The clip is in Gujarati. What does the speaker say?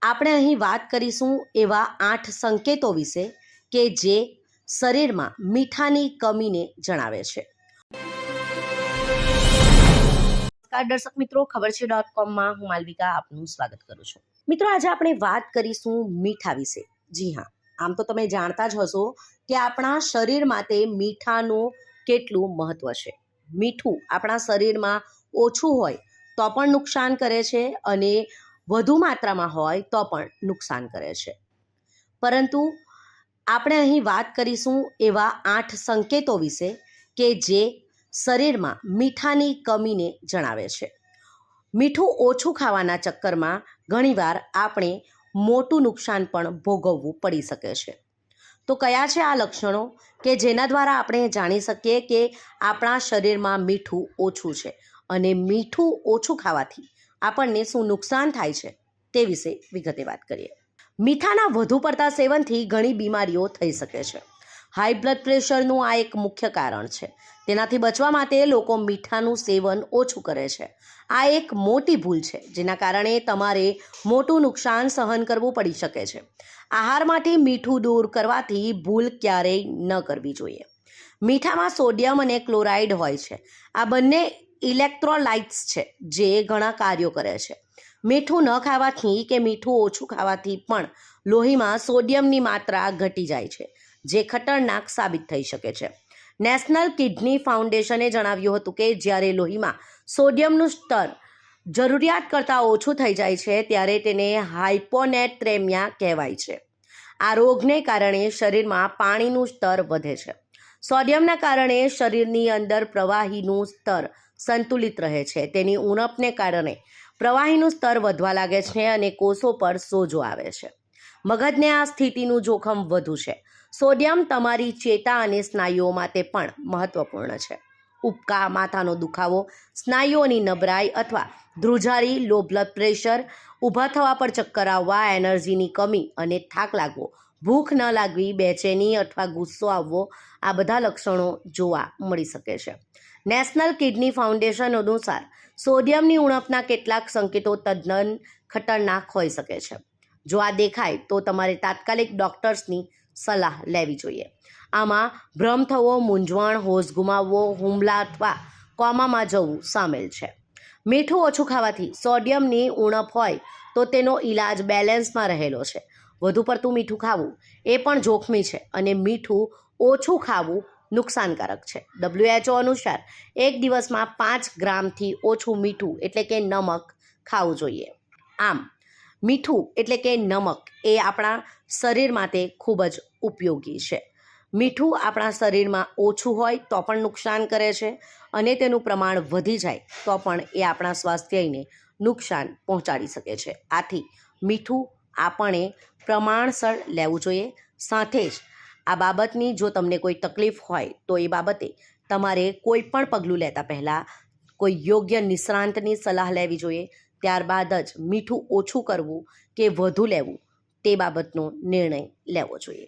આપણે અહીં વાત કરીશું એવા 8 સંકેતો વિશે કે જે શરીરમાં મીઠાની કમીને જણાવે છે. નમસ્કાર દર્શક મિત્રો, ખબર છે .com હું માલવિકા આપનું સ્વાગત કરું છું. મિત્રો, આજે આપણે વાત કરીશું મીઠા વિશે. જી હા, આમ તો તમે જાણતા જ હશો કે આપણા શરીર માટે મીઠાનું કેટલું મહત્વ છે. મીઠું આપણા શરીરમાં ઓછું હોય તો પણ નુકસાન કરે છે અને વધુ માત્રામાં હોય તો પણ નુકસાન કરે છે. પરંતુ આપણે અહીં વાત કરીશું એવા 8 સંકેતો વિશે કે જે શરીરમાં મીઠાની કમીને જણાવે છે. મીઠું ઓછું ખાવાના ચક્કરમાં ઘણીવાર આપણે મોટું નુકસાન પણ ભોગવવું પડી શકે છે. તો કયા છે આ લક્ષણો કે જેના દ્વારા આપણે જાણી શકીએ કે આપણા શરીરમાં મીઠું ઓછું છે અને મીઠું ઓછું ખાવાથી આપણને શું નુકસાન થાય છે તે વિશે વિગતે વાત કરીએ. મીઠાના વધુ પડતા સેવનથી ઘણી બીમારીઓ થઈ શકે છે. હાઈ બ્લડ પ્રેશરનું આ એક મુખ્ય કારણ છે. તેનાથી બચવા માટે લોકો મીઠાનું સેવન ઓછું કરે છે. આ એક મોટી ભૂલ છે જેના કારણે તમારે મોટું નુકસાન સહન કરવું પડી શકે છે. આહારમાંથી મીઠું દૂર કરવાથી ભૂલ ક્યારેય ન કરવી જોઈએ. મીઠામાં સોડિયમ અને ક્લોરાઇડ હોય છે. આ બંને ઇલેક્ટ્રોલાઇટ્સ છે જે ઘણા કાર્યો કરે છે. મીઠું ન ખાવાથી કે મીઠું ઓછું ખાવાથી પણ લોહીમાં સોડિયમની માત્રા ઘટી જાય છે, જે ખતરનાક સાબિત થઈ શકે છે. નેશનલ કિડની ફાઉન્ડેશને જણાવ્યું હતું કે જ્યારે લોહીમાં સોડિયમનું સ્તર જરૂરિયાત કરતાં ઓછું થઈ જાય છે ત્યારે તેને હાઇપોનેટ્રેમિયા કહેવાય છે. આ રોગને કારણે શરીરમાં પાણીનું સ્તર વધે છે. સોડિયમના કારણે શરીરની અંદર પ્રવાહીનું સ્તર સંતુલિત રહે છે. તેની ઉણપને કારણે પ્રવાહીનું સ્તર વધવા લાગે છે અને કોષો પર સોજો આવે છે. મગજને આ સ્થિતિનું જોખમ વધુ છે. સોડિયમ તમારી ચેતા અને સ્નાયુઓ માટે પણ મહત્વપૂર્ણ છે. ઉબકા, માથાનો દુખાવો, સ્નાયુઓની નબળાઈ અથવા ધ્રુજારી, લો બ્લડ પ્રેશર, ઊભા થવા પર ચક્કર આવવા, એનર્જીની કમી અને થાક લાગવો, ભૂખ ન લાગવી, બેચેની અથવા ગુસ્સો આવવો, આ બધા લક્ષણો જોવા મળી શકે છે. નેશનલ કિડની ફાઉન્ડેશન અનુસાર સોડિયમની ઉણપના કેટલાક સંકેતો તદ્દન ખતરનાક હોઈ શકે છે. જો આ દેખાય તો તમારે તાત્કાલિક ડૉક્ટર્સની સલાહ લેવી જોઈએ. આમાં ભ્રમ થવો, મૂંઝવણ, હોશ ગુમાવવો, હુમલા અથવા કોમામાં જવું સામેલ છે. મીઠું ઓછું ખાવાથી સોડિયમની ઉણપ હોય તો તેનો ઈલાજ બેલેન્સમાં રહેલો છે. વધુ પડતું મીઠું ખાવું એ પણ જોખમી છે અને મીઠું ઓછું ખાવું નુકસાનકારક છે. WHO અનુસાર એક દિવસમાં 5 ગ્રામથી ઓછું મીઠું એટલે કે નમક ખાવું જોઈએ. આમ મીઠું એટલે કે નમક એ આપણા શરીર માટે ખૂબ જ ઉપયોગી છે. મીઠું આપણા શરીરમાં ઓછું હોય તો પણ નુકસાન કરે છે અને તેનું પ્રમાણ વધી જાય તો પણ એ આપણા સ્વાસ્થ્યને નુકસાન પહોંચાડી શકે છે. આથી મીઠું આપણે પ્રમાણસર લેવું જોઈએ. સાથે જ આ બાબતની જો તમને કોઈ તકલીફ હોય તો એ બાબતે તમારે કોઈ પણ પગલું લેતા પહેલાં કોઈ યોગ્ય નિષ્ણાતની સલાહ લેવી જોઈએ. ત્યારબાદ જ મીઠું ઓછું કરવું કે વધુ લેવું તે બાબતનો નિર્ણય લેવો જોઈએ.